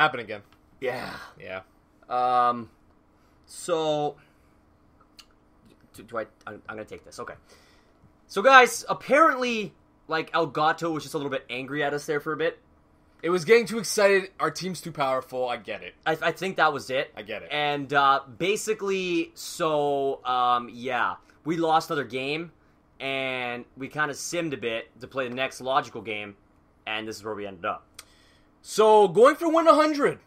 happen again. Yeah. Yeah. So, I'm going to take this. Okay. So, guys, apparently, like, Elgato was just a little bit angry at us there for a bit. It was getting too excited. Our team's too powerful. I get it. I think that was it. I get it. And, basically, so, yeah, we lost another game, and we kind of simmed a bit to play the next logical game, and this is where we ended up. So, going for win 100.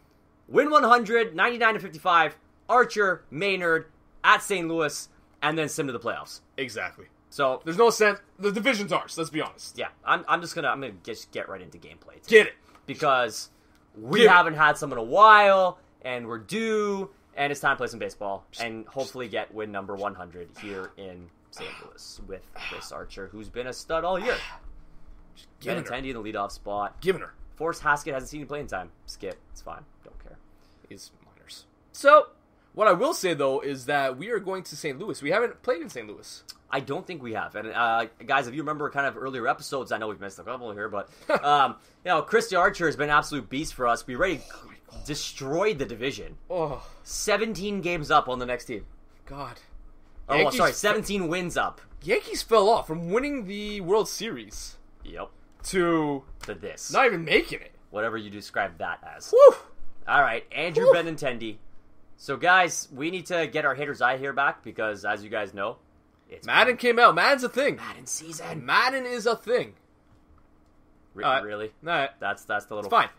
Win 100, 99-55, Archer, Maynard, at St. Louis, and then sim to the playoffs. Exactly. So there's no sense. The division's ours. Let's be honest. Yeah, I'm just gonna just get right into gameplay. Get it, because we haven't had some in a while, and we're due, and it's time to play some baseball, and hopefully get win number 100 here in St. Louis with Chris Archer, who's been a stud all year. Benintendi in the leadoff spot. Giving her. Forrest Haskett hasn't seen playing time. Skip. It's fine. Don't care. He's minors. So, what I will say, though, is that we are going to St. Louis. We haven't played in St. Louis. I don't think we have. And, guys, if you remember kind of earlier episodes, I know we've missed a couple here, but, Chris Archer has been an absolute beast for us. We already destroyed the division. 17 games up on the next team. God. 17 wins up. Yankees fell off from winning the World Series. Yep. To this. Not even making it. Whatever you describe that as. Woo! All right, Andrew Benintendi. So, guys, we need to get our hitter's eye here back because, as you guys know, it's Madden came out. Madden's a thing. Madden season. Madden is a thing. Really? No, that's the little. It's fine,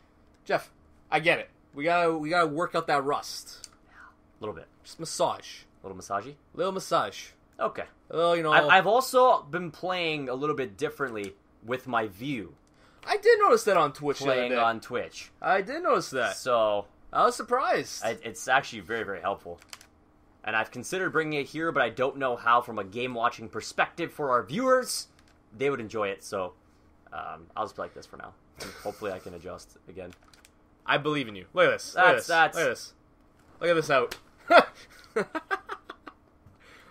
Jeff. I get it. We gotta work out that rust. Yeah, a little bit. Just massage. A little massagey. Little massage. Okay. Well, I've also been playing a little bit differently with my view. I did notice that on Twitch. Playing on Twitch. I did notice that. So I was surprised. It's actually very, very helpful. And I've considered bringing it here, but I don't know how, from a game-watching perspective for our viewers, they would enjoy it. So I'll just play like this for now. And hopefully I can adjust again. I believe in you. Look at this. Look at this. Look at this out.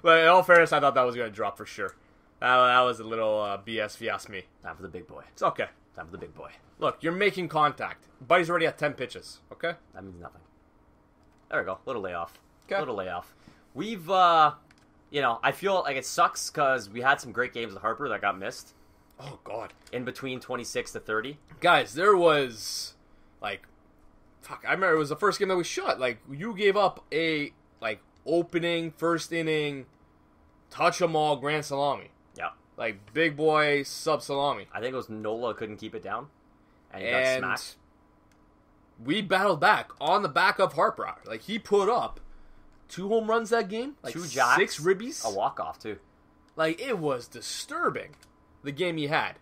But in all fairness, I thought that was going to drop for sure. That was a little BS if you ask me. Time for the big boy. It's okay. Time for the big boy. Look, you're making contact. Buddy's already at 10 pitches, okay? That means nothing. There we go. Little layoff. Okay. Little layoff. We've, I feel like it sucks because we had some great games with Harper that got missed. Oh, God. In between 26 to 30. Guys, there was, I remember it was the first game that we shot. You gave up a, opening, first inning, touch 'em all, grand salami. Yeah. Big boy, sub salami. I think it was Nola couldn't keep it down. And he got smacked. We battled back on the back of Harper. He put up 2 home runs that game. 2 jacks. 6 ribbies. A walk-off, too. It was disturbing, the game he had.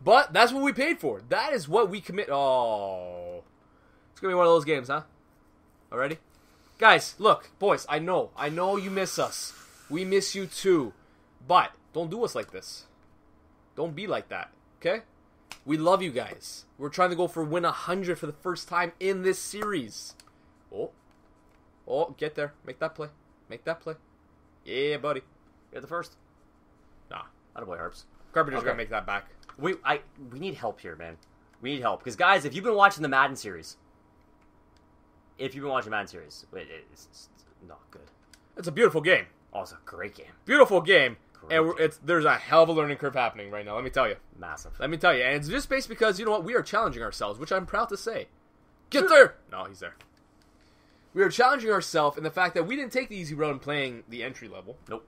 But that's what we paid for. That is what we commit. Oh. It's going to be one of those games, huh? Already? Guys, look, boys, I know you miss us. We miss you too. But don't do us like this. Don't be like that, okay? We love you guys. We're trying to go for win 100 for the first time in this series. Oh, get there. Make that play. Yeah, buddy. You're the first. Nah. Attaboy, Harps. Carpenter's going to make that back. We need help here, man. We need help. Because, guys, if you've been watching the Madden series, it's not good. It's a beautiful game. Oh, it's a great game. Beautiful game. There's a hell of a learning curve happening right now, let me tell you. Massive. Let me tell you. And it's just based because, you know what, we are challenging ourselves, which I'm proud to say. Get there! No, he's there. We are challenging ourselves in the fact that we didn't take the easy road in playing the entry level. Nope.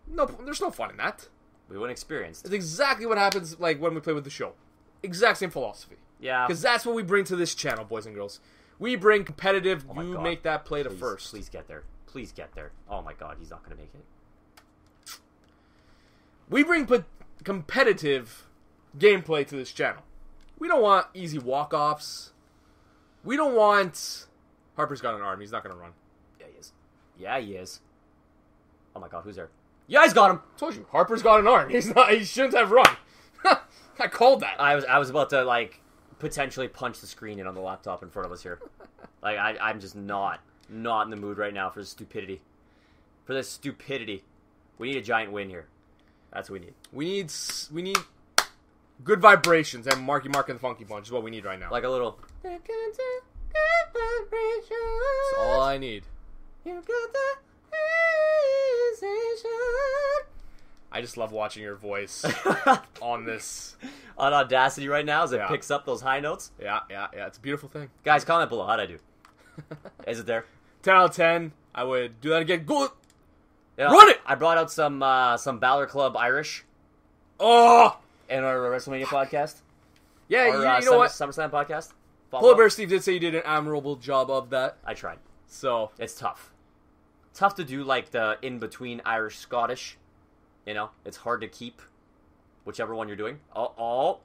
No, there's no fun in that. We weren't experienced. It's exactly what happens when we play with the show. Exact same philosophy. Yeah. Because that's what we bring to this channel, boys and girls. We bring competitive, you make that play to first. Please get there. Please get there. Oh my God, he's not going to make it. We bring competitive gameplay to this channel. We don't want easy walk-offs. We don't want... Harper's got an arm. He's not going to run. Yeah, he is. Oh my God, who's there? Yeah, he's got him. I told you, Harper's got an arm. He's not. He shouldn't have run. I called that. I was about to, potentially punch the screen in on the laptop in front of us here. I'm just not in the mood right now for this stupidity. We need a giant win here. That's what we need. We need good vibrations and Marky Mark and the Funky Bunch is what we need right now. Like a little... That's all I need. You got the sensation. I just love watching your voice on this. On Audacity right now as it Yeah. picks up those high notes. Yeah. It's a beautiful thing. Guys, comment below. How'd I do? Is it there? 10 out of 10. I would do that again. Go. You know, Run it! I brought out some Balor Club Irish Oh! in our WrestleMania podcast. Yeah, Our, you know what? SummerSlam podcast. Polar Bear Steve did say you did an admirable job of that. I tried. So, It's tough. Tough to do like the in-between Irish-Scottish. You know, it's hard to keep whichever one you're doing. Oh,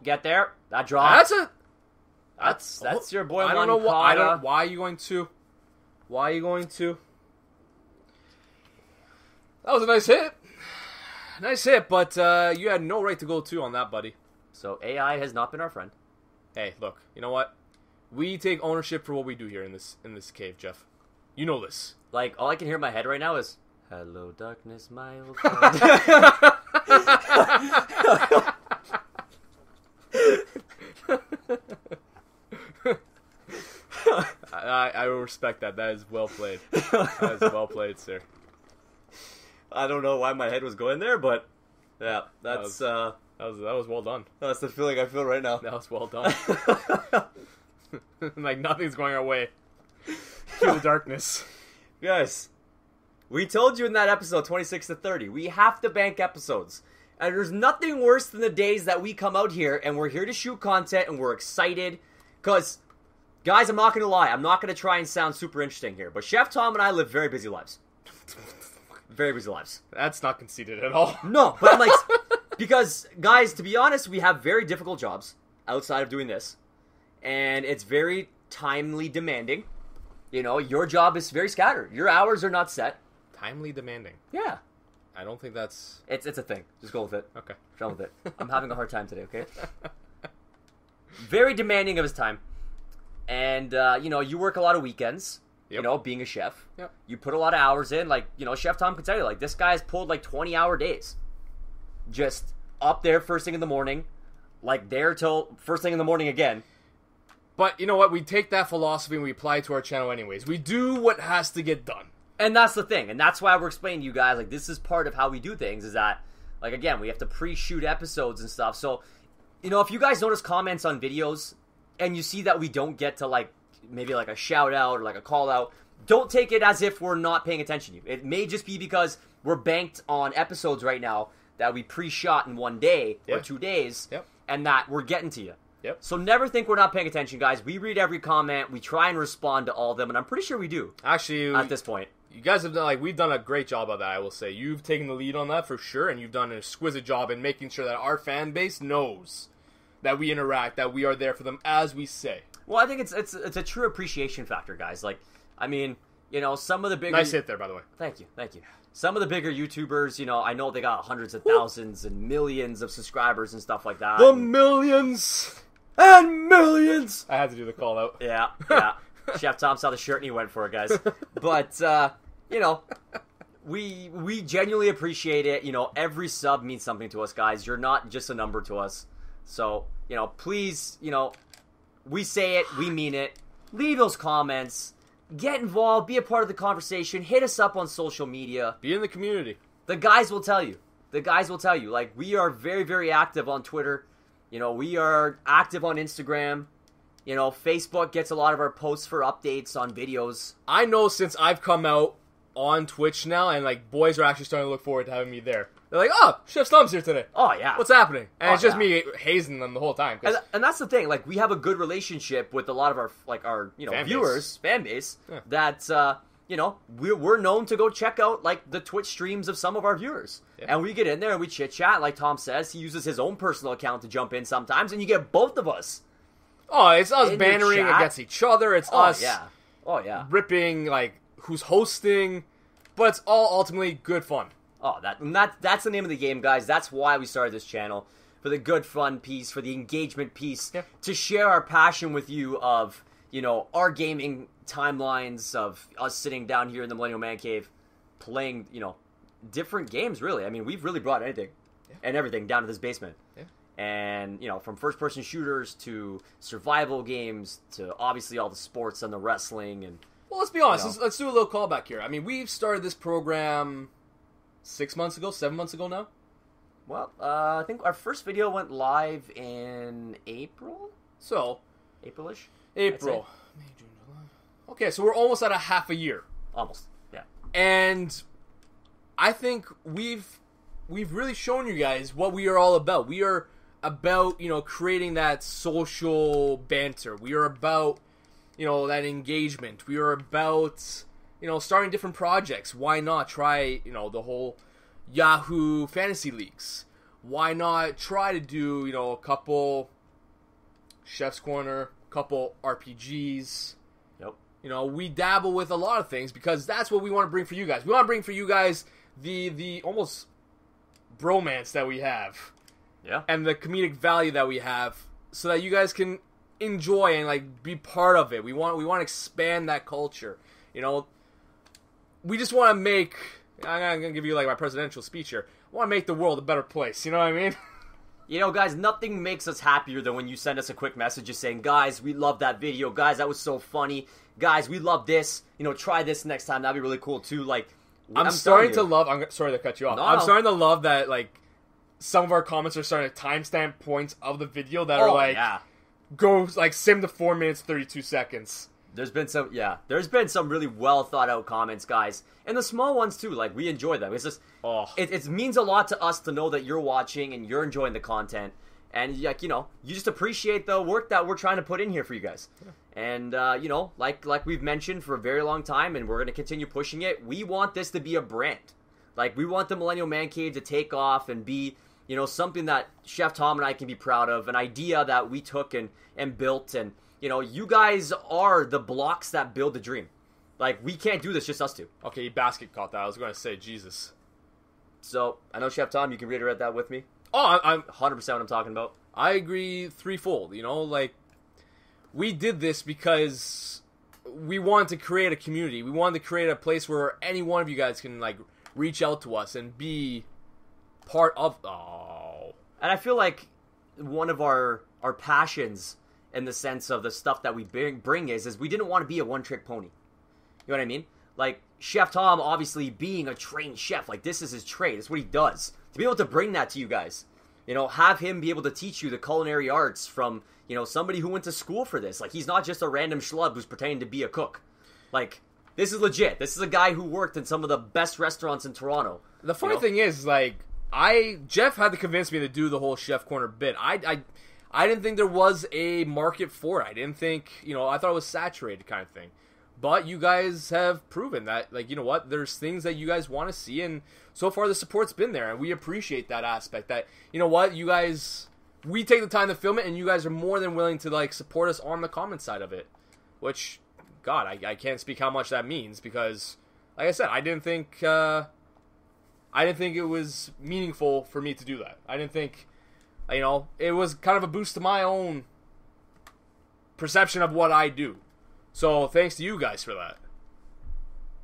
get there. That drop. That's your boy. I don't know why. Why are you going to? That was a nice hit. Nice hit, but you had no right to go 2 on that, buddy. So AI has not been our friend. Hey, look. You know what? We take ownership for what we do here in this cave, Jeff. You know this. Like, all I can hear in my head right now is, "Hello, darkness, my old friend." I respect that. That is well played. That is well played, sir. I don't know why my head was going there, but yeah, That was well done. that's the feeling I feel right now. That was well done. Like nothing's going our way. Feel the darkness. Guys, we told you in that episode 26 to 30, we have to bank episodes. And there's nothing worse than the days that we come out here and we're here to shoot content and we're excited. Because, guys, I'm not going to lie. I'm not going to try and sound super interesting here. But Chef Tom and I live very busy lives. Very busy lives. That's not conceited at all. No, but I'm like, because, guys, to be honest, we have very difficult jobs outside of doing this. And it's very timely demanding. You know, your job is very scattered. Your hours are not set. Timely demanding. Yeah. I don't think that's... It's a thing. Just go with it. Okay. Run with it. I'm having a hard time today, okay? Very demanding of his time. And, you know, you work a lot of weekends. Yep. You know, being a chef. Yep. You put a lot of hours in. Like, you know, Chef Tom could tell you, like, this guy's pulled, like, 20-hour days. Just up there first thing in the morning. Like, there till first thing in the morning again. But you know what? We take that philosophy and we apply it to our channel anyways. We do what has to get done. And that's the thing. And that's why we're explaining to you guys, like, this is part of how we do things, is that, like, again, we have to pre-shoot episodes and stuff. So, you know, if you guys notice comments on videos and you see that we don't get to, like, maybe, like, a shout-out or, like, a call-out, don't take it as if we're not paying attention to you. It may just be because we're banked on episodes right now that we pre-shot in one day or 2 days, and that we're getting to you. Yep. So never think we're not paying attention, guys. We read every comment. We try and respond to all of them, and I'm pretty sure we do. Actually, at this point, you guys have done, like, we've done a great job of that, I will say. You've taken the lead on that for sure, and you've done an exquisite job in making sure that our fan base knows that we interact, that we are there for them as we say. Well, I think it's a true appreciation factor, guys. Like, I mean, you know, some of the bigger... Nice hit there, by the way. Thank you. Some of the bigger YouTubers, you know, I know they got hundreds of thousands and millions of subscribers and stuff like that. The millions and millions! I had to do the call out. Yeah. Chef Tom saw the shirt and he went for it, guys. But, you know, we genuinely appreciate it. You know, every sub means something to us, guys. You're not just a number to us. So, you know, please, you know, we say it, we mean it. Leave those comments. Get involved. Be a part of the conversation. Hit us up on social media. Be in the community. The guys will tell you. Like, we are very, very active on Twitter. You know, we are active on Instagram. You know, Facebook gets a lot of our posts for updates on videos. I know since I've come out on Twitch now, and, like, boys are actually starting to look forward to having me there. They're like, oh, Chef Tom's here today. Oh, yeah. What's happening? And it's just me hazing them the whole time. And that's the thing. Like, we have a good relationship with a lot of our you know, viewers, fan base, that, you know, we're known to go check out, like, the Twitch streams of some of our viewers. Yeah. And we get in there and we chit-chat. Like Tom says, he uses his own personal account to jump in sometimes, and you get both of us. Oh, it's us bantering against each other. It's us ripping, like, who's hosting. But it's all ultimately good fun. Oh, that's the name of the game, guys. That's why we started this channel. For the good fun piece, for the engagement piece. Yeah. To share our passion with you of, you know, our gaming timelines, of us sitting down here in the Millennial ManCave playing, you know, different games, really. I mean, we've really brought anything and everything down to this basement. Yeah. And, from first-person shooters to survival games to obviously all the sports and the wrestling. And well, let's be honest. Let's do a little callback here. I mean, we've started this program 6 months ago, 7 months ago now. Well, I think our first video went live in April? So, April-ish? April. May, June, July. Okay, so we're almost at a half a year. Almost, yeah. And I think we've really shown you guys what we are all about. We are about, creating that social banter. We are about, that engagement. We are about, starting different projects. Why not try, the whole Yahoo fantasy leagues? Why not try to do, a couple Chef's Corner, couple RPGs? Yep. We dabble with a lot of things because that's what we want to bring for you guys. We want to bring for you guys the almost bromance that we have. Yeah. And the comedic value that we have so that you guys can enjoy and be part of it. We want to expand that culture. We just want to make, I'm going to give you my presidential speech here. I want to make the world a better place. You know what I mean? Guys, nothing makes us happier than when you send us a quick message just saying, guys, we love that video. Guys, that was so funny. Guys, we love this. Try this next time. That'd be really cool too. I'm starting to love, I'm sorry to cut you off. I'm starting to love that some of our comments are starting to timestamp points of the video that are go sim to 4 minutes 32 seconds. There's been some really well thought out comments, guys, and the small ones too. We enjoy them. It's just it means a lot to us to know that you're watching and you're enjoying the content, and you just appreciate the work that we're trying to put in here for you guys. Yeah. And like we've mentioned for a very long time, and we're gonna continue pushing it. We want this to be a brand. We want the Millennial ManCave to take off and be something that Chef Tom and I can be proud of, an idea that we took and built, and you guys are the blocks that build the dream. We can't do this, just us two. Okay, basket caught that. I was going to say, Jesus. So, I know, Chef Tom, you can reiterate that with me. Oh, I'm 100% what I'm talking about. I agree threefold. We did this because we wanted to create a community. We wanted to create a place where any one of you guys can, reach out to us and be part of... Oh. And I feel like one of our passions in the sense of the stuff that we bring is we didn't want to be a one-trick pony. You know what I mean? Chef Tom, obviously, being a trained chef, this is his trade. It's what he does. To be able to bring that to you guys, have him be able to teach you the culinary arts from, somebody who went to school for this. He's not just a random schlub who's pretending to be a cook. This is legit. This is a guy who worked in some of the best restaurants in Toronto. The funny thing is, Jeff had to convince me to do the whole Chef Corner bit. I didn't think there was a market for it. I didn't think, I thought it was saturated kind of thing. But you guys have proven that, there's things that you guys want to see, and so far the support's been there, and we appreciate that aspect. That, you guys, we take the time to film it, and you guys are more than willing to, support us on the comment side of it. Which, God, I can't speak how much that means, because, like I said, I didn't think it was meaningful for me to do that. I didn't think... it was kind of a boost to my own perception of what I do. So, thanks to you guys for that.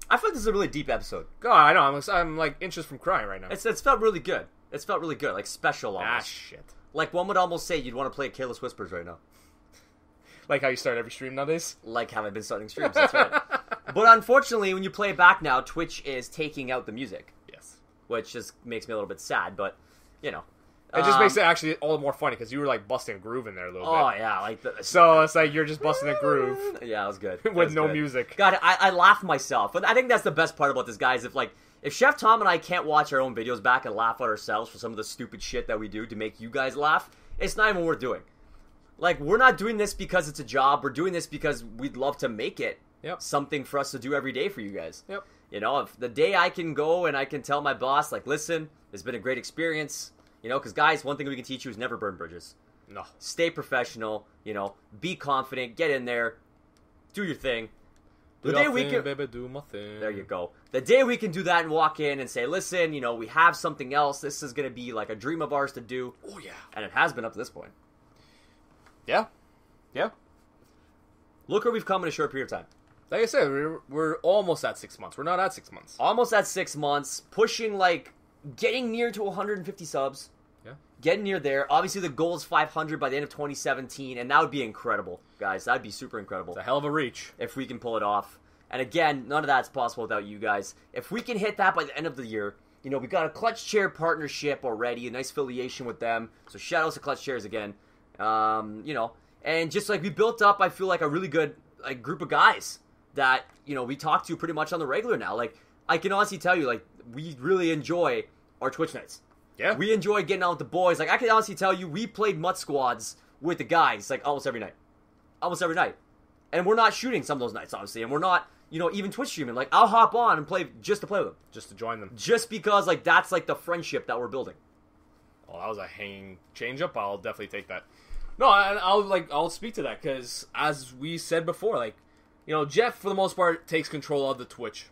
I feel like this is a really deep episode. God, I know. I'm inches from crying right now. It's felt really good. It's felt really good. Special almost. Ah, shit. One would almost say you'd want to play Careless Whispers right now. Like how you start every stream nowadays? Like how I've been starting streams, that's right. But unfortunately, when you play it back now, Twitch is taking out the music. Yes. Which just makes me a little bit sad, but, It just makes it actually all the more funny because you were busting a groove in there a little bit. Oh yeah, so it's you're just busting a groove. Yeah, it was good. With no music. God, I laugh myself, but I think that's the best part about this, guys. If Chef Tom and I can't watch our own videos back and laugh at ourselves for some of the stupid shit that we do to make you guys laugh, it's not even worth doing. We're not doing this because it's a job. We're doing this because we'd love to make it something for us to do every day for you guys. Yep. If the day I can go and I can tell my boss, listen, it's been a great experience. Because guys, one thing we can teach you is never burn bridges. No. Stay professional, be confident, get in there, do your thing. The day we can, baby, do my thing. There you go. The day we can do that and walk in and say, listen, we have something else. This is going to be a dream of ours to do. Oh, yeah. And it has been up to this point. Yeah. Yeah. Look where we've come in a short period of time. Like I said, we're almost at 6 months. We're not at 6 months. Almost at 6 months. Pushing, getting near to 150 subs. Yeah. getting near there. Obviously, the goal is 500 by the end of 2017, and that would be incredible, guys. That would be super incredible. It's a hell of a reach. If we can pull it off. And again, none of that's possible without you guys. If we can hit that by the end of the year, you know, we got a Clutch Chair partnership already, a nice affiliation with them. So shout out to Clutch Chairs again. You know, and just like we built up, I feel like a really good like group of guys that, you know, we talk to pretty much on the regular now. Like, I can honestly tell you, like, we really enjoy our Twitch nights. Yeah. We enjoy getting out with the boys. Like, I can honestly tell you, we played MUT squads with the guys, like, almost every night. Almost every night. And we're not shooting some of those nights, obviously. And we're not, you know, even Twitch streaming. Like, I'll hop on and play just to play with them. Just to join them. Just because, like, that's, like, the friendship that we're building. Oh, that was a hanging change-up. I'll definitely take that. No, I'll speak to that, because as we said before, like, you know, Jeff, for the most part, takes control of the Twitch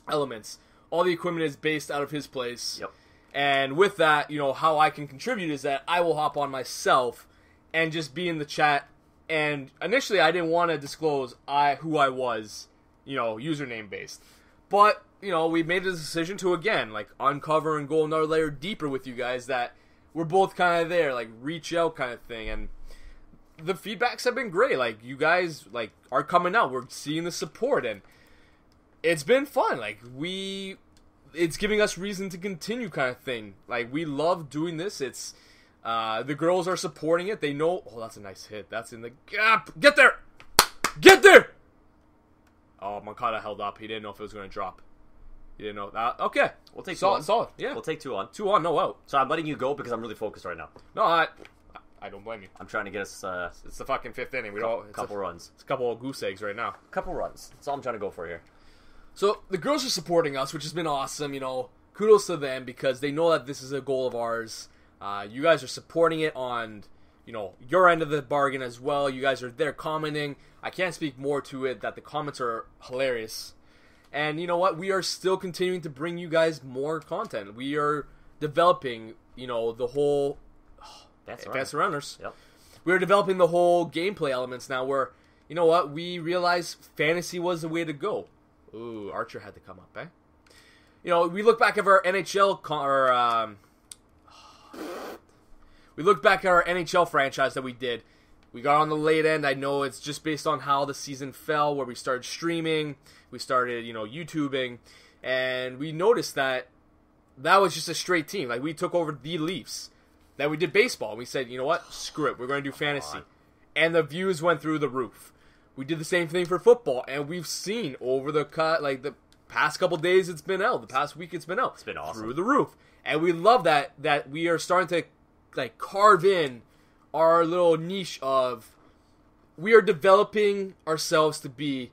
elements. All the equipment is based out of his place. Yep. And with that, you know, how I can contribute is that I will hop on myself and just be in the chat. And initially, I didn't want to disclose who I was, you know, username based. But, you know, we made a decision to, again, like, uncover and go another layer deeper with you guys, that we're both kind of there, like, reach out kind of thing. And the feedbacks have been great. Like, you guys, like, are coming out. We're seeing the support, and it's been fun. Like, it's giving us reason to continue kind of thing. Like, we love doing this. It's, the girls are supporting it. They know, oh, that's a nice hit. That's in the gap. Get there! Get there! Oh, Moncada held up. He didn't know if it was going to drop. He didn't know that. Okay. We'll take solid, 2 on. solid. Yeah. We'll take 2 on. 2 on, no out. So I'm letting you go because I'm really focused right now. No, I don't blame you. I'm trying to get us It's the fucking 5th inning. couple runs. It's a couple of goose eggs right now. Couple runs. That's all I'm trying to go for here. So the girls are supporting us, which has been awesome. You know, kudos to them, because they know that this is a goal of ours. You guys are supporting it on, you know, your end of the bargain as well. You guys are there commenting. I can't speak more to it, that the comments are hilarious. And you know what? We are still continuing to bring you guys more content. We are developing, you know, the whole Advanced Runners. Yep. We're developing the whole gameplay elements now, where, you know what? We realized fantasy was the way to go. Ooh, Archer had to come up, eh? You know, we look back at our NHL we look back at our NHL franchise that we did. We got on the late end. I know it's just based on how the season fell, where we started streaming, we started, you know, YouTubing, and we noticed that was just a straight team. Like, we took over the Leafs. Then we did baseball, and we said, you know what? Screw it. We're going to do fantasy. And the views went through the roof. We did the same thing for football, and we've seen over the past couple days it's been out. The past week it's been out. It's been awesome. Through the roof. And we love that we are starting to, like, carve in our little niche of, we are developing ourselves to be,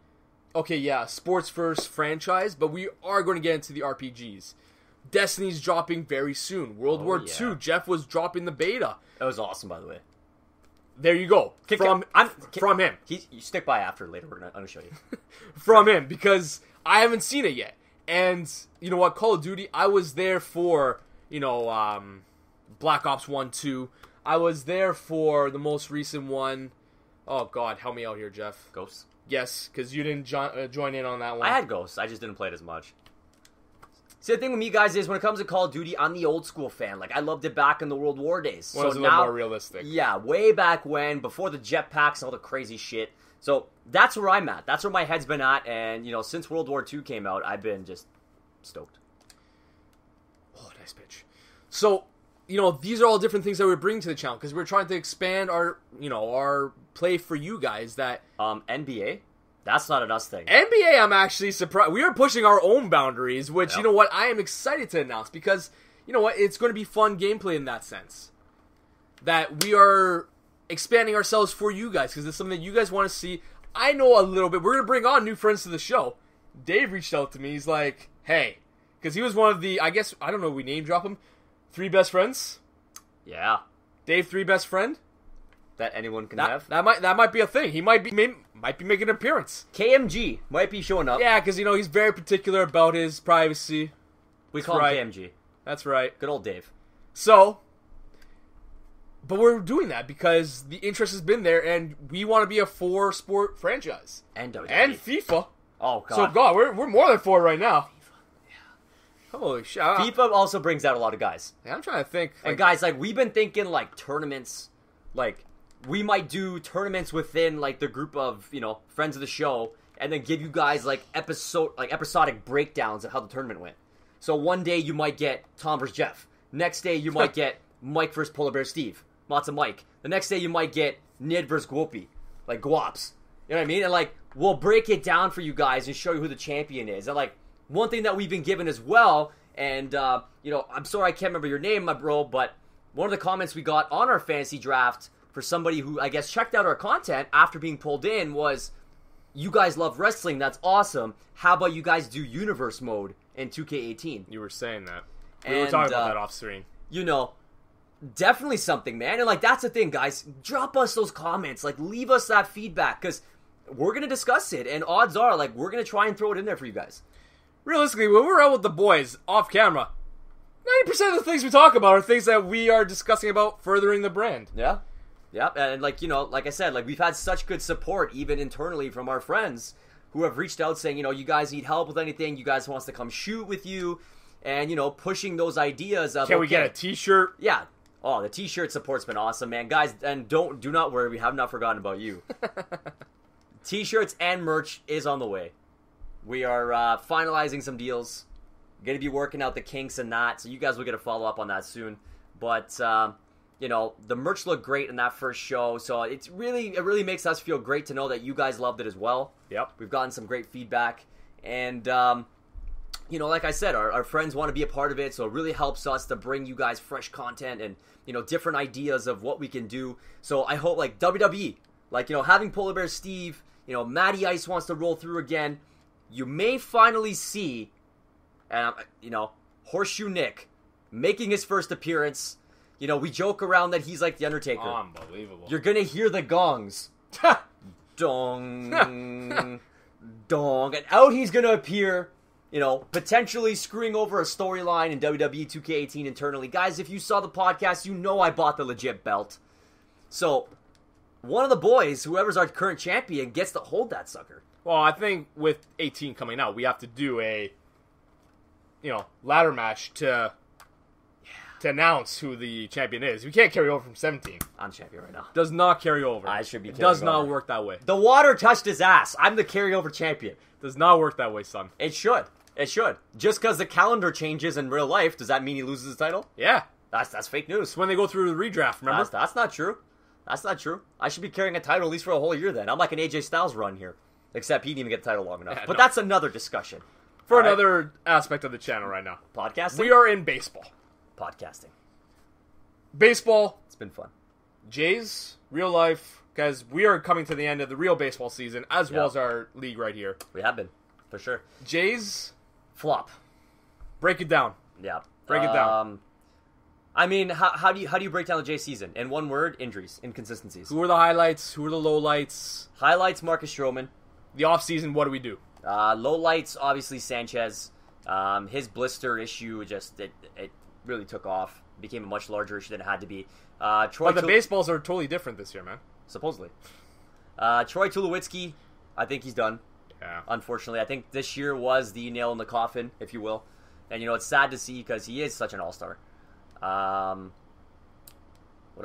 okay, yeah, sports first franchise, but we are going to get into the RPGs. Destiny's dropping very soon. World War II, Jeff was dropping the beta. That was awesome, by the way. There you go. From him. You stick by after later. I'm going to show you. From him, because I haven't seen it yet. And, you know what, Call of Duty, I was there for, you know, Black Ops 1, 2. I was there for the most recent one. Oh, God, help me out here, Jeff. Ghosts? Yes, because you didn't join in on that one. I had Ghosts. I just didn't play it as much. See, the thing with me, guys, is when it comes to Call of Duty, I'm the old school fan. Like, I loved it back in the World War days. Well, so it was a little more realistic. Yeah, way back when, before the jetpacks and all the crazy shit. So that's where I'm at. That's where my head's been at. And, you know, since World War II came out, I've been just stoked. Oh, nice pitch. So, you know, these are all different things that we're bringing to the channel, because we're trying to expand our, you know, our play for you guys. That NBA? That's not an us thing. NBA, I'm actually surprised. We are pushing our own boundaries, which, you know what, I am excited to announce, because, you know what, it's going to be fun gameplay in that sense. That we are expanding ourselves for you guys, because it's something that you guys want to see. I know a little bit. We're going to bring on new friends to the show. Dave reached out to me. He's like, hey, because he was one of the, I guess, I don't know, we name drop him, 3 best friends? Yeah. Dave, 3 best friend? That anyone can have? That might be a thing. He might be making an appearance. KMG might be showing up. Yeah, because, you know, he's very particular about his privacy. We call him KMG. That's right. Good old Dave. So, but we're doing that because the interest has been there, and we want to be a 4-sport franchise. And WWE. And FIFA. Oh, God. So, God, we're more than 4 right now. Holy shit. FIFA also brings out a lot of guys. Yeah, I'm trying to think. And guys, like, we've been thinking, like, tournaments. Like, we might do tournaments within, like, the group of, you know, friends of the show, and then give you guys, like, episodic breakdowns of how the tournament went. So one day you might get Tom versus Jeff. Next day you might get Mike versus Polar Bear Steve. Matza Mike. The next day you might get Nid versus Guopi. Like, Guaps. You know what I mean? And, like, we'll break it down for you guys and show you who the champion is. And, like, one thing that we've been given as well, and, you know, I'm sorry I can't remember your name, my bro, but one of the comments we got on our fantasy draft for somebody who, I guess, checked out our content after being pulled in was, you guys love wrestling, that's awesome. How about you guys do universe mode in 2K18? You were saying that. We were talking about that off screen. You know, definitely something, man. And, like, that's the thing, guys. Drop us those comments. Like, leave us that feedback, because we're going to discuss it. And odds are, like, we're going to try and throw it in there for you guys. Realistically, when we're out with the boys off camera, 90% of the things we talk about are things that we are discussing about furthering the brand. Yeah. Yeah. And, like, you know, like I said, like, we've had such good support, even internally, from our friends who have reached out saying, you know, you guys need help with anything. You guys want us to come shoot with you. And, you know, pushing those ideas of, Can we get a t-shirt? Yeah. Oh, the t-shirt support's been awesome, man. Guys, and do not worry. We have not forgotten about you. T-shirts and merch is on the way. We are finalizing some deals. Going to be working out the kinks and that, so you guys will get a follow-up on that soon. But, you know, the merch looked great in that first show, so it really makes us feel great to know that you guys loved it as well. Yep. We've gotten some great feedback. And, you know, like I said, our friends want to be a part of it, so it really helps us to bring you guys fresh content and, you know, different ideas of what we can do. So I hope, like, WWE, like, you know, having Polar Bear Steve, you know, Matty Ice wants to roll through again. You may finally see, you know, Horseshoe Nick making his first appearance. You know, we joke around that he's like the Undertaker. Unbelievable. You're going to hear the gongs. Dong. Dong. And out he's going to appear, you know, potentially screwing over a storyline in WWE 2K18 internally. Guys, if you saw the podcast, you know I bought the legit belt. So, one of the boys, whoever's our current champion, gets to hold that sucker. Well, I think with 18 coming out, we have to do a, you know, ladder match to announce who the champion is. We can't carry over from 17. I'm champion right now. Does not carry over. I should be It carrying does not over. work that way. The water touched his ass. I'm the carryover champion. Does not work that way, son. It should. It should. Just because the calendar changes in real life, does that mean he loses his title? Yeah. That's fake news. It's when they go through the redraft, remember? That's not true. That's not true. I should be carrying a title at least for a whole year then. I'm like an AJ Styles run here. Except he didn't even get the title long enough. Yeah, But no. that's another discussion. For All right. another aspect of the channel right now. Podcasting? We are in baseball. Podcasting. Baseball, It's been fun. Jays, real life, guys, we are coming to the end of the real baseball season, as well Yep. as our league right here. We have been. For sure. Jays, Flop. break it down. Yeah. Break it down. I mean, how do you break down the J season? In one word, injuries, inconsistencies. Who are the highlights? Who are the lowlights? Highlights, Marcus Stroman. The offseason, what do we do? Lowlights, obviously Sanchez. His blister issue it really took off. Became a much larger issue than it had to be. But the baseballs are totally different this year, man. Supposedly. Troy Tulowitzki, I think he's done. Yeah. Unfortunately, I think this year was the nail in the coffin, if you will. And, you know, it's sad to see because he is such an all-star. What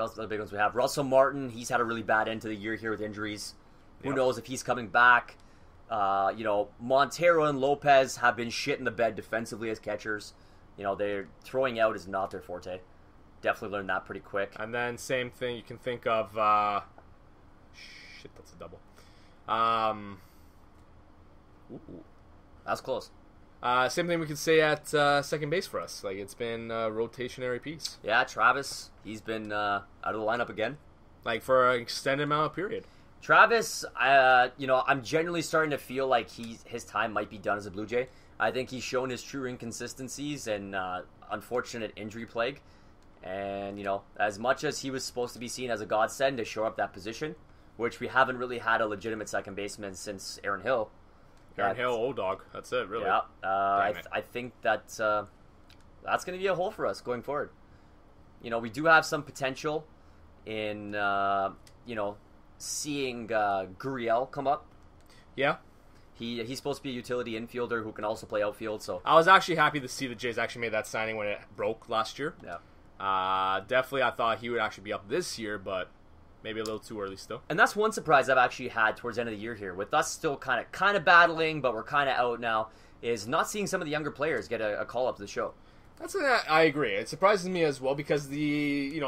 else are the big ones we have? Russell Martin, he's had a really bad end to the year here with injuries. Who Yep. knows if he's coming back. You know, Montero and Lopez have been shit in the bed defensively as catchers. You know, they're throwing out is not their forte. Definitely learned that pretty quick. And then same thing you can think of. Shit, that's a double. That's close. Same thing we could say at second base for us. Like, it's been a rotationary piece. Yeah, Travis, he's been out of the lineup again. Like, for an extended amount of period. Travis, you know, I'm genuinely starting to feel like his time might be done as a Blue Jay. I think he's shown his true inconsistencies and unfortunate injury plague. And, you know, as much as he was supposed to be seen as a godsend to shore up that position, which we haven't really had a legitimate second baseman since Aaron Hill. Aaron Hill, old dog. That's it, really. Yeah, Damn it. I think that that's going to be a hole for us going forward. You know, we do have some potential in, you know, seeing Gurriel come up. Yeah. He's supposed to be a utility infielder who can also play outfield. So I was actually happy to see the Jays actually made that signing when it broke last year. yeah, Definitely, I thought he would actually be up this year, but maybe a little too early still. and that's one surprise I've actually had towards the end of the year here, with us still kind of battling, but we're kind of out now. Is not seeing some of the younger players get a call up to the show. I agree. It surprises me as well because the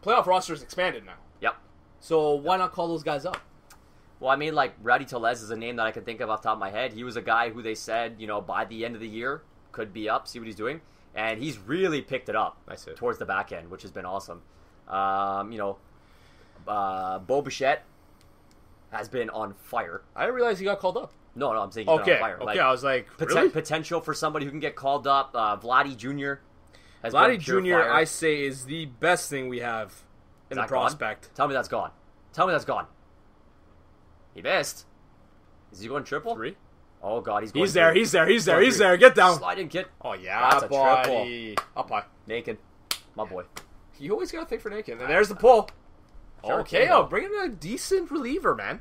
playoff roster is expanded now. Yep. So why not call those guys up? Well, I mean, like, Rowdy Tellez is a name that I can think of off the top of my head. He was a guy who they said, by the end of the year, could be up, see what he's doing. And he's really picked it up towards the back end, which has been awesome. Bo Bichette has been on fire. I didn't realize he got called up. No, I'm saying he's been on fire. Okay, I was like, really? Potential for somebody who can get called up. Vladdy Jr. Vladdy Jr., I say, is the best thing we have in the prospect. Tell me that's gone. He missed. Is he going triple? 3? Oh, God, he's going He's there. He's there. Get down. Slide in, kid. Oh, yeah, that's a buddy. triple. Up high. Naked. My boy. You always got a thing for naked. And there's the pull. Sure, KO, bring in a decent reliever, man.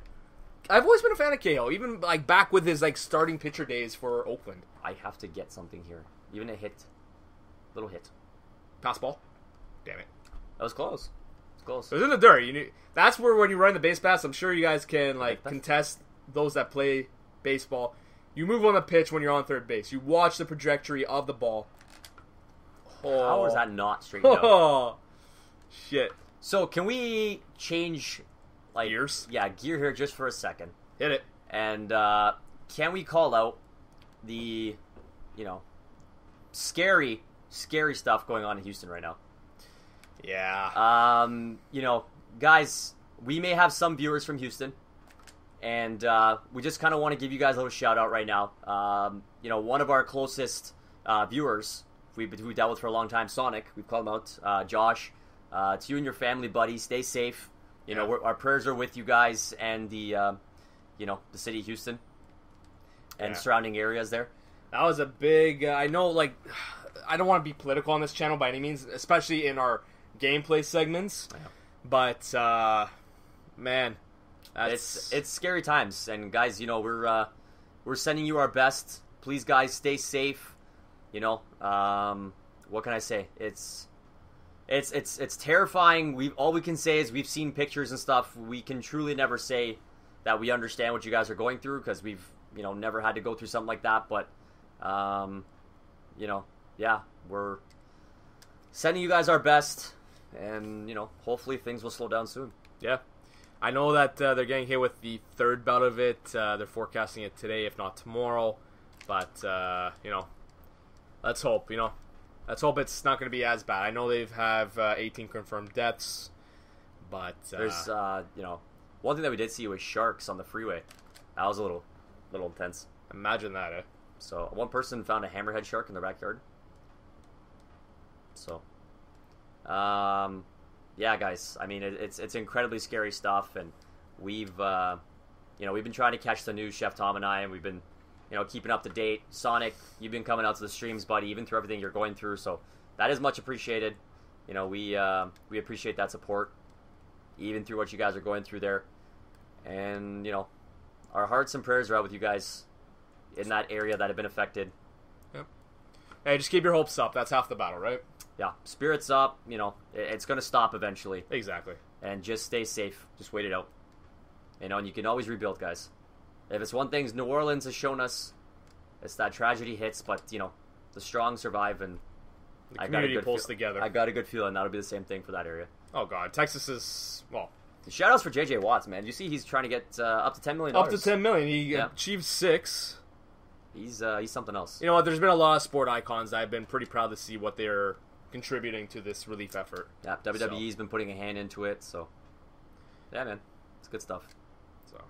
I've always been a fan of KO, even like back with his starting pitcher days for Oakland. I have to get something here. Even a hit. Little hit. Pass ball. Damn it. That was close. It was in the dirt. That's where when you run the base pass, I'm sure you guys can contest those that play baseball. You move on the pitch when you're on third base. You watch the trajectory of the ball. How is that not straightened out? Oh, shit. So can we change gears? Yeah, gear here just for a second. Hit it. And can we call out the, scary stuff going on in Houston right now? Yeah. Guys, we may have some viewers from Houston, and we just kind of want to give you guys a little shout out right now. One of our closest viewers we dealt with for a long time, Sonic, we've called him out, Josh. To you and your family, buddy, stay safe. Our prayers are with you guys and the city of Houston and surrounding areas there. That was a big. I know, I don't want to be political on this channel by any means, especially in our gameplay segments. Yeah. But man, it's scary times, and guys, we're sending you our best. Please, guys, stay safe. What can I say? It's terrifying. All we can say is we've seen pictures and stuff. We can truly never say that we understand what you guys are going through because we've never had to go through something like that. But we're sending you guys our best, and hopefully things will slow down soon. Yeah, I know that they're getting hit with the third bout of it. They're forecasting it today, if not tomorrow. But let's hope. Let's hope it's not going to be as bad. I know they have 18 confirmed deaths, but there's one thing that we did see was sharks on the freeway. That was a little intense. Imagine that, eh? So one person found a hammerhead shark in their backyard. So, yeah, guys. I mean, it's incredibly scary stuff, and we've been trying to catch the news, Chef Tom and I, and we've been keeping up to date. Sonic, you've been coming out to the streams, buddy, even through everything you're going through. So that is much appreciated. We appreciate that support, even through what you guys are going through there. And our hearts and prayers are out with you guys in that area that have been affected. Yep. Hey, just keep your hopes up. That's half the battle, right? Yeah, spirits up. It's going to stop eventually. Exactly. And just stay safe. Just wait it out. And you can always rebuild, guys. If it's one thing New Orleans has shown us, it's that tragedy hits, but the strong survive, and the community pulls together. I got a good feeling that'll be the same thing for that area. Oh God, Texas is Shout outs for J.J. Watts, man. You see, he's trying to get up to $10 million. Up to $10 million. He achieved 6. He's something else. You know what? There's been a lot of sport icons that I've been pretty proud to see what they're contributing to this relief effort. Yeah, WWE's been putting a hand into it, so yeah, man, it's good stuff. So,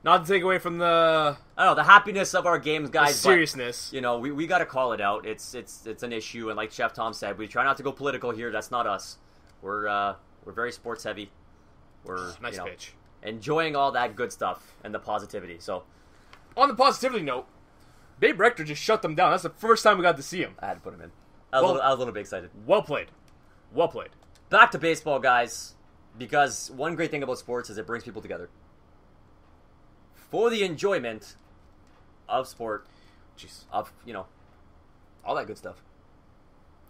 not to take away from the happiness of our games, guys. Seriousness. But, we got to call it out. It's an issue, and like Chef Tom said, we try not to go political here. That's not us. We're very sports heavy. We're nice pitch. Enjoying all that good stuff and the positivity. So, on the positivity note, Babe Rector just shut them down. That's the first time we got to see him. I had to put him in. I was a little bit excited. Well played. Well played. Back to baseball, guys, because one great thing about sports is it brings people together for the enjoyment of sport, Jeez. of, all that good stuff.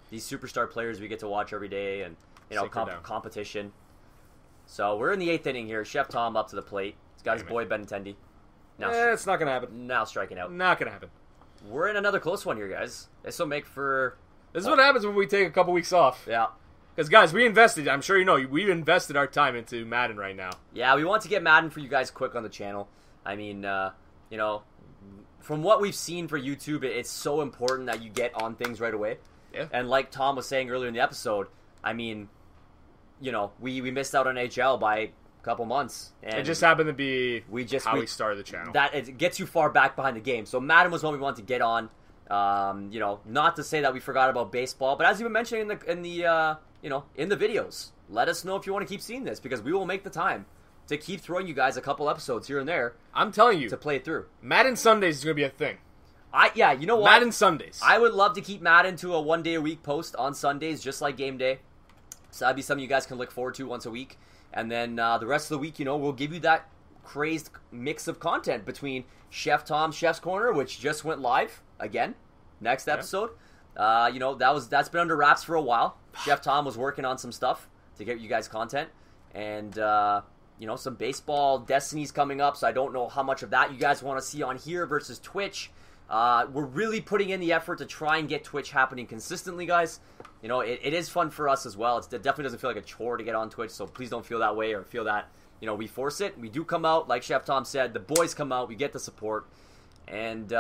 These superstar players we get to watch every day, and, competition. So we're in the 8th inning here. Chef Tom up to the plate. He's got his boy Benintendi. It's not going to happen. Now striking out. Not going to happen. We're in another close one here, guys. This will make for... This is what happens when we take a couple weeks off. Yeah. Because, guys, we invested, I'm sure you know, we've invested our time into Madden right now. Yeah, we want to get Madden for you guys quick on the channel. I mean, from what we've seen for YouTube, it's so important that you get on things right away. Yeah. And like Tom was saying earlier in the episode, I mean, we missed out on HL by a couple months. And it just happened to be how we started the channel. That it gets you far back behind the game. So Madden was one we wanted to get on. Not to say that we forgot about baseball, but as you've been mentioning in the videos, let us know if you want to keep seeing this, because we will make the time to keep throwing you guys a couple episodes here and there. I'm telling you, to play it through. Madden Sundays is going to be a thing. You know what? Madden Sundays. I would love to keep Madden to a 1 day a week post on Sundays, just like game day. So that'd be something you guys can look forward to once a week. And then the rest of the week, we'll give you that crazed mix of content between Chef Tom's Chef's Corner, which just went live again next episode. That's been under wraps for a while. Chef Tom was working on some stuff to get you guys content, and some baseball Destiny's coming up. So I don't know how much of that you guys want to see on here versus Twitch. We're really putting in the effort to try and get Twitch happening consistently, guys. It is fun for us as well. It definitely doesn't feel like a chore to get on Twitch, so please don't feel that way or feel that, we force it. We do come out, like Chef Tom said, the boys come out, we get the support, and,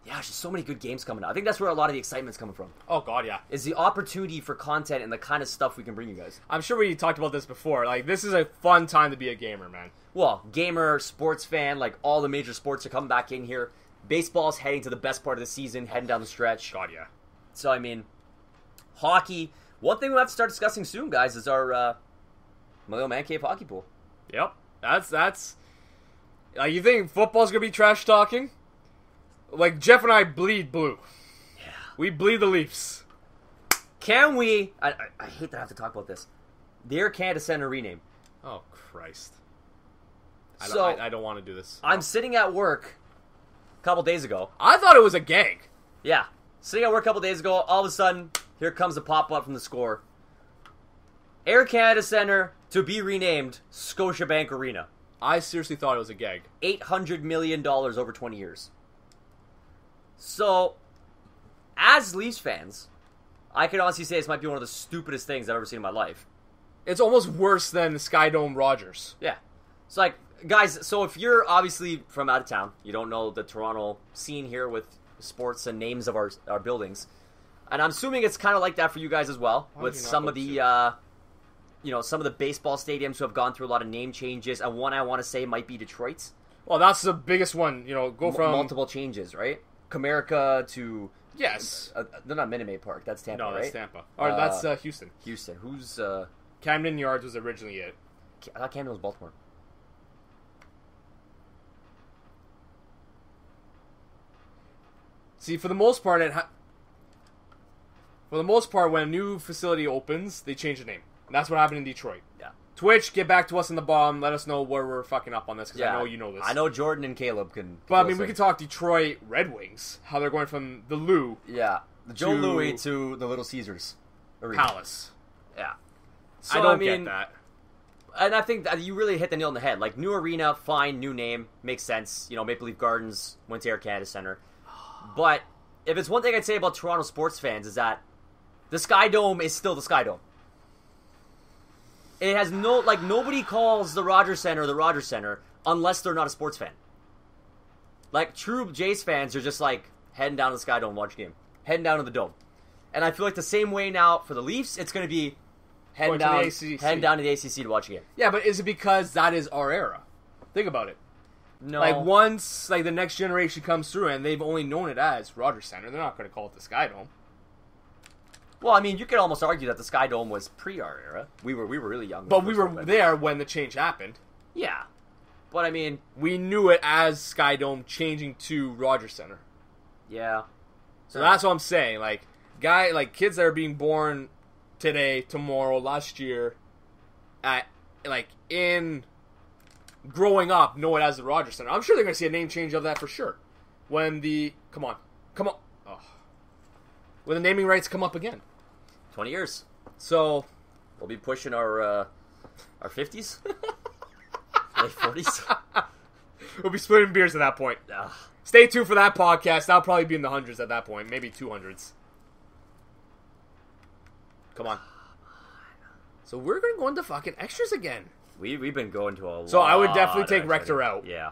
there's just so many good games coming out. I think that's where a lot of the excitement's coming from. Oh, God, yeah. Is the opportunity for content and the kind of stuff we can bring you guys. I'm sure we talked about this before. Like, this is a fun time to be a gamer, man. Well, gamer, sports fan, like, all the major sports are coming back in here. Baseball's heading to the best part of the season, heading down the stretch. God, yeah. So, I mean, hockey. One thing we'll have to start discussing soon, guys, is our Millennial ManCave hockey pool. Yep. That's... you think football's going to be trash talking? Like, Jeff and I bleed blue. Yeah. We bleed the Leafs. Can we... I hate that I have to talk about this. The Air Canada Center rename. Oh, Christ. I don't want to do this. I'm sitting at work a couple days ago. I thought it was a gag. Yeah. Sitting at work a couple days ago, all of a sudden, here comes a pop-up from the score. Air Canada Center to be renamed Scotiabank Arena. I seriously thought it was a gag. $800 million over 20 years. So, as Leafs fans, I can honestly say this might be one of the stupidest things I've ever seen in my life. It's almost worse than the Skydome Rogers. Yeah. It's like, guys, so if you're obviously from out of town, you don't know the Toronto scene here with sports and names of our buildings, and I'm assuming it's kind of like that for you guys as well, with some of the, some of the baseball stadiums who have gone through a lot of name changes, and one I want to say might be Detroit's. Well, that's the biggest one, go from... multiple changes, right? Comerica to... Yes. They're not Minute Maid Park. That's Tampa, right? No, that's Tampa. Or that's Houston. Houston. Who's... Camden Yards was originally it. I thought Camden was Baltimore. See, for the most part, when a new facility opens, they change the name. And that's what happened in Detroit. Yeah. Twitch, get back to us in the bottom. Let us know where we're fucking up on this, because I know you know this. I know Jordan and Caleb can... But, we could talk Detroit Red Wings. How they're going from the Lou... Yeah. The Joe Louis to the Little Caesars Arena. Palace. Yeah. So, I don't get that. And I think that you really hit the nail on the head. Like, new arena, fine, new name, makes sense. Maple Leaf Gardens went to Air Canada Center. But if it's one thing I'd say about Toronto sports fans is that the Sky Dome is still the Sky Dome. It has nobody calls the Rogers Center unless they're not a sports fan. Like, true Jays fans are just like heading down to the Sky Dome, watch a game. Heading down to the Dome. And I feel like the same way now for the Leafs, it's going to be heading down to the ACC to watch a game. Yeah, but is it because that is our era? Think about it. No. Like, once the next generation comes through and they've only known it as Rogers Center, they're not going to call it the Sky Dome. Well, I mean, you could almost argue that the Sky Dome was pre our era. We were really young. But we were there when the change happened. Yeah. But, I mean... we knew it as Sky Dome changing to Rogers Center. Yeah. So that's what I'm saying. Kids that are being born today, tomorrow, last year, in growing up, know it as the Rogers Center. I'm sure they're going to see a name change of that for sure. when the... Come on. Oh. When the naming rights come up again. 20 years. So... We'll be pushing our 50s? Late 40s? We'll be splitting beers at that point. Ugh. Stay tuned for that podcast. That'll probably be in the hundreds at that point. Maybe 200s. Come on. So we're going to go into fucking extras again. We've been going to a lot. So I would definitely take Rector out. Yeah.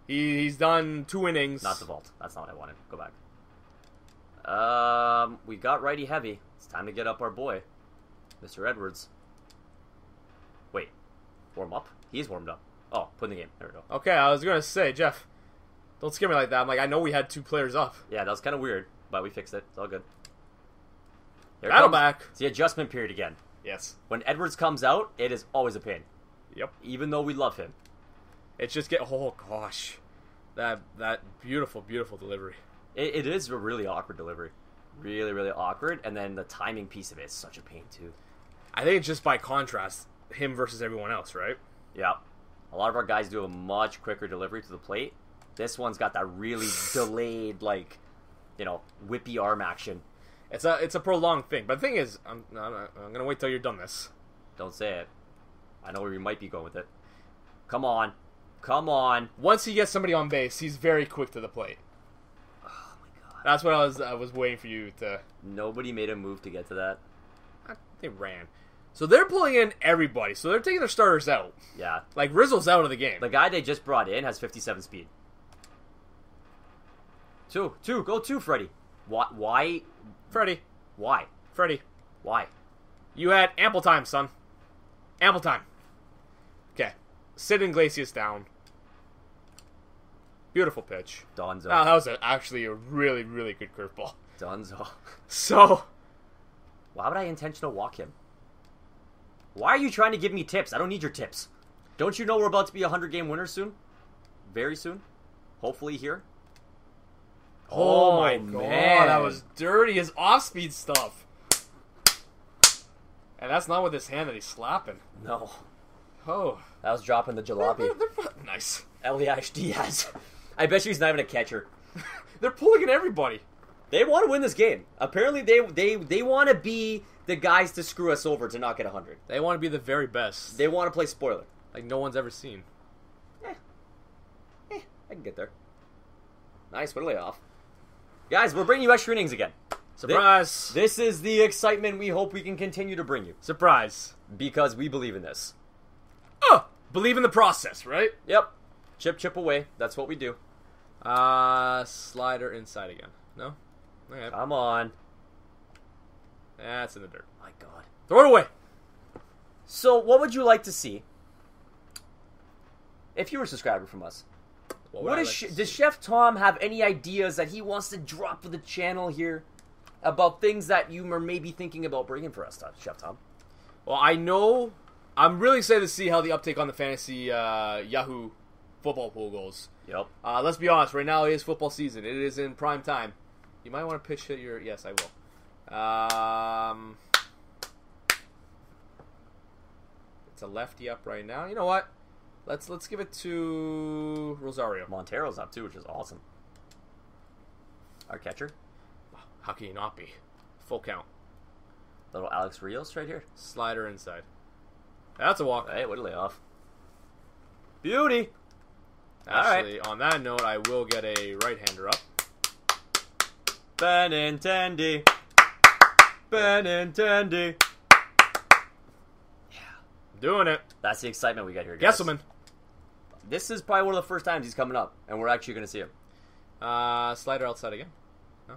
He's done 2 innings. Not the vault. That's not what I wanted. Go back. We got righty heavy. It's time to get up our boy, Mr. Edwards. Wait. Warm up? He's warmed up. Oh, put in the game. There we go. Okay, I was going to say, Jeff, don't scare me like that. I'm like, I know we had 2 players up. Yeah, that was kind of weird, but we fixed it. It's all good. Battle back. It's the adjustment period again. Yes. When Edwards comes out, it is always a pain. Yep. Even though we love him. It's just oh gosh. That beautiful, beautiful delivery. It is a really awkward delivery. Really, really awkward. And then the timing piece of it is such a pain, too. I think it's just by contrast, him versus everyone else, right? Yeah. A lot of our guys do a much quicker delivery to the plate. This one's got that really delayed, whippy arm action. It's a prolonged thing. But the thing is, I'm going to wait till you're done this. Don't say it. I know where you might be going with it. Come on. Once he gets somebody on base, he's very quick to the plate. Oh, my God. That's what I was waiting for you to... Nobody made a move to get to that. They ran. So they're pulling in everybody. So they're taking their starters out. Yeah. Like, Rizzo's out of the game. The guy they just brought in has 57 speed. Two. Go 2, Freddie. Why? Freddie. Why? Freddie. Why? You had ample time, son. Ample time. Okay. Sid Iglesias down. Beautiful pitch. Donzo. Oh, that was actually a really, really good curveball. Donzo. So... Why would I intentional walk him? Why are you trying to give me tips? I don't need your tips. Don't you know we're about to be a 100-game winner soon? Very soon? Hopefully here. Oh my God, that was dirty. His off-speed stuff. And that's not with his hand that he's slapping. No. Oh. That was dropping the jalopy. Nice. Elias Diaz. I bet you he's not even a catcher. They're pulling in everybody. They want to win this game. Apparently they want to be the guys to screw us over to not get 100. They want to be the very best. They want to play spoiler. Like no one's ever seen. I can get there. Nice, what a layoff. Guys, we're bringing you extra innings again. Surprise! This is the excitement we hope we can continue to bring you. Surprise. Because we believe in this. Believe in the process, right? Yep. Chip away. That's what we do. Slider inside again. No? Okay. Come on. That's in the dirt. My God. Throw it away! So, what would you like to see if you were a subscriber from us? Does Chef Tom have any ideas that he wants to drop for the channel here about things that you are maybe thinking about bringing for us, Chef Tom? Well, I know... I'm really excited to see how the uptake on the fantasy Yahoo football pool goes. Yep. Let's be honest. Right now, it is football season. It is in prime time. You might want to pitch hit your... Yes, I will. It's a lefty up right now. You know what? Let's give it to Rosario. Montero's up too, which is awesome. Our catcher. How can you not be? Full count. Little Alex Rios right here. Slider inside. That's a walk. Hey, what a layoff. Beauty. Actually, on that note, I will get a right-hander up. Benintendi. Yeah. Doing it. That's the excitement we got here, guys. Gesselman. This is probably one of the first times he's coming up, and we're actually going to see him. Slider outside again. No.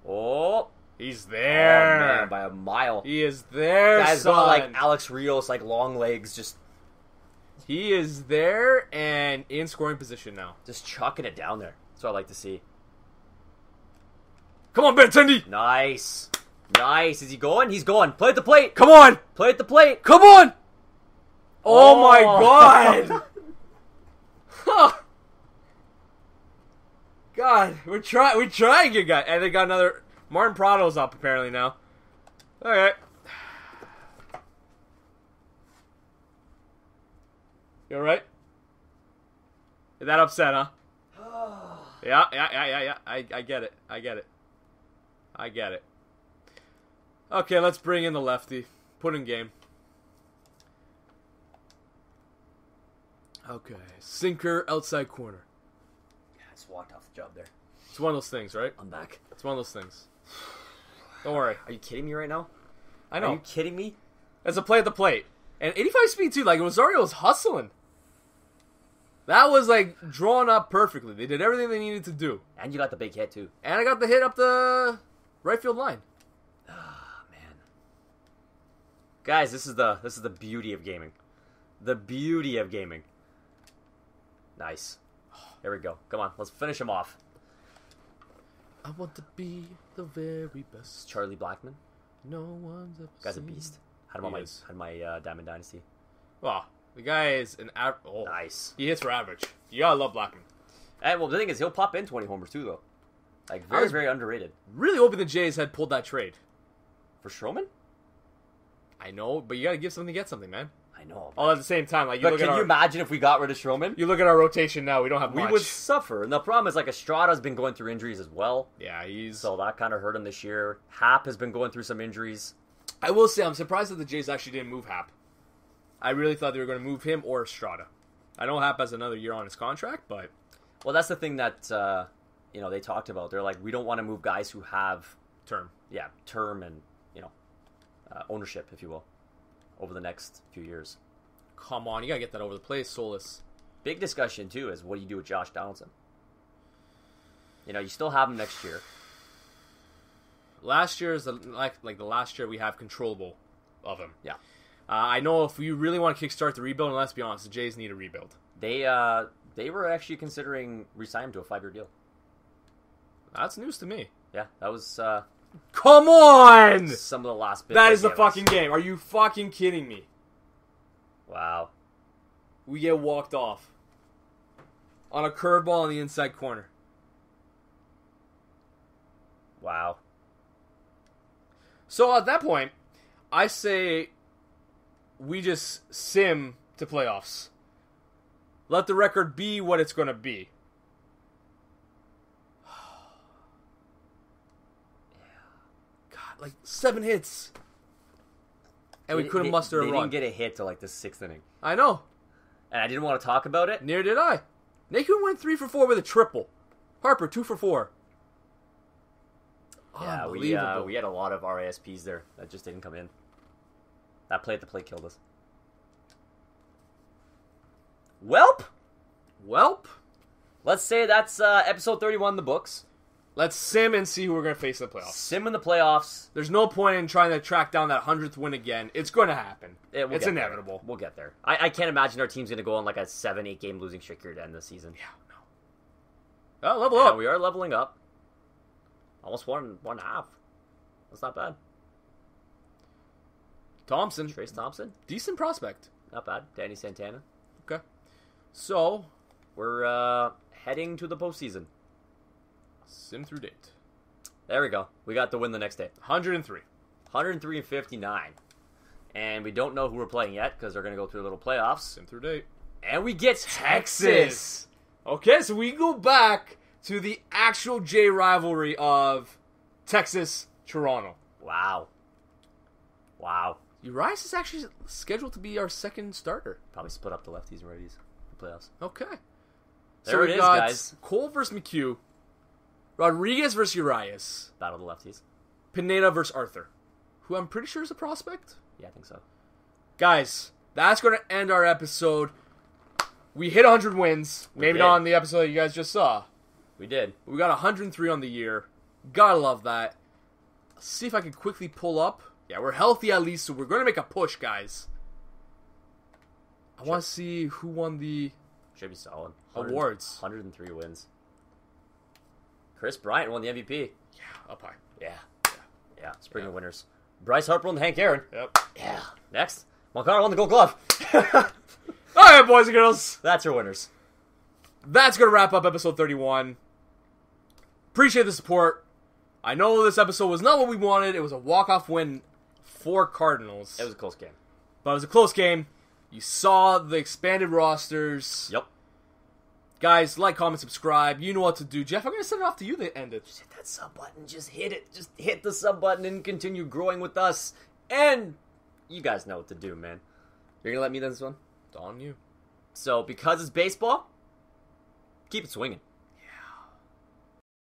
Oh. He's there. Oh, man, by a mile. He is there, Guy's son. got like Alex Rios, like long legs, just... He is there and in scoring position now. Just chucking it down there. That's what I like to see. Come on, Benintendi. Nice. Is he going? He's going. Play at the plate. Come on. Play at the plate. Come on. Oh, my God. Huh. God, we're trying, you guys. And they got another... Martin Prado's up apparently now. Okay. You alright? You're that upset, huh? Yeah. I get it. Okay, let's bring in the lefty. Put in game. Okay, sinker, outside corner. Yeah, I just walked off the job there. It's one of those things, right? I'm back. It's one of those things. Don't worry. Are you kidding me right now? I know. Are you kidding me? It's a play at the plate. And 85 speed, too. Like, Rosario was hustling. That was, like, drawn up perfectly. They did everything they needed to do. And you got the big hit, too. And I got the hit up the right field line. Ah, man. Guys, this is the beauty of gaming. The beauty of gaming. Nice. There we go. Come on, let's finish him off. I want to be the very best. Charlie Blackmon. No one's ever Guy's a seen. beast. Had him on my Diamond Dynasty. Well, the guy is an average. Oh, Nice. he hits for average. You gotta love Blackman. And well, the thing is, he'll pop in 20 homers too, though. Like I was- very underrated. Really hoping the Jays had pulled that trade. For Stroman? I know, but you gotta give something to get something, man. I know. All at the same time, like you But look can at you our imagine if we got rid of Stroman? you look at our rotation now. We don't have We much. would suffer. And the problem is, like, Estrada's been going through injuries as well. Yeah, he's. So that kind of hurt him this year. Happ has been going through some injuries. I will say, I'm surprised that the Jays actually didn't move Happ. I really thought they were going to move him or Estrada. I know Happ has another year on his contract, but Well, that's the thing that, they talked about. They're like, we don't want to move guys who have, term. term and, ownership, if you will, over the next few years. Come on, you gotta get that over the place, Solis. Big discussion, too, is what do you do with Josh Donaldson? You still have him next year. Last year is the last year we have controllable of him. Yeah. I know if we really want to kickstart the rebuild, and let's be honest, the Jays need a rebuild. They were actually considering re-signing him to a 5-year deal. That's news to me. Yeah, that was Come on! some of the last bits. That they is the gave us. fucking game. Are you fucking kidding me? Wow. We get walked off on a curveball in the inside corner. Wow. So at that point, I say we just sim to playoffs. Let the record be what it's going to be. God, like 7 hits. And we couldn't muster a They run. didn't get a hit till like the 6th inning. I know. And I didn't want to talk about it. Neither did I. Naquin went 3 for 4 with a triple. Harper 2 for 4. Yeah, Unbelievable. we had a lot of RASPs there that just didn't come in. That play at the plate killed us. Welp! Let's say that's episode 31 in the books. Let's sim and see who we're going to face in the playoffs. Sim in the playoffs. There's no point in trying to track down that 100th win again. It's going to happen. We'll It's get inevitable. There. We'll get there. I can't imagine our team's going to go on like a 7-8 game losing streak here to end the season. Yeah, no. Oh, level Yeah, up. we are leveling up. Almost 1.5. That's not bad. Thompson. Trace Thompson, Decent prospect. not bad. Danny Santana. Okay. So, We're heading to the postseason. sim through date. There we go. We got the win the next day. 103. 103 and 59. And we don't know who we're playing yet because they're going to go through a little playoffs. Sim through date. And we get Texas. Okay, so we go back to the actual J rivalry of Texas-Toronto. Wow. Urias is actually scheduled to be our second starter. Probably split up the lefties and righties in the playoffs. Okay. There so it we is, got guys. Cole versus McHugh. Rodriguez versus Urias. Battle of the lefties. Pineda versus Arthur, who I'm pretty sure is a prospect. Yeah, I think so. Guys, that's going to end our episode. We hit 100 wins. Maybe did. not on the episode that you guys just saw. We did. We got 103 on the year. Gotta love that. Let's see if I can quickly pull up. Yeah, we're healthy at least, so we're going to make a push, guys. I want to see who won the Should be solid. awards. 103 wins. Chris Bryant won the MVP. Yeah, up high. Yeah. Spring of winners. Bryce Harper and Hank Aaron. Yep. Yeah. Next, Moncada won the Gold Glove. All right, boys and girls. That's your winners. That's going to wrap up episode 31. Appreciate the support. I know this episode was not what we wanted. It was a walk-off win for Cardinals. It was a close game. But it was a close game. You saw the expanded rosters. Yep. Guys, like, comment, subscribe. You know what to do. Jeff, I'm going to send it off to you to end it. Just hit that sub button. Just hit it. Just hit the sub button and continue growing with us. And you guys know what to do, man. You're going to let me do this one? It's on you. So, because it's baseball, keep it swinging.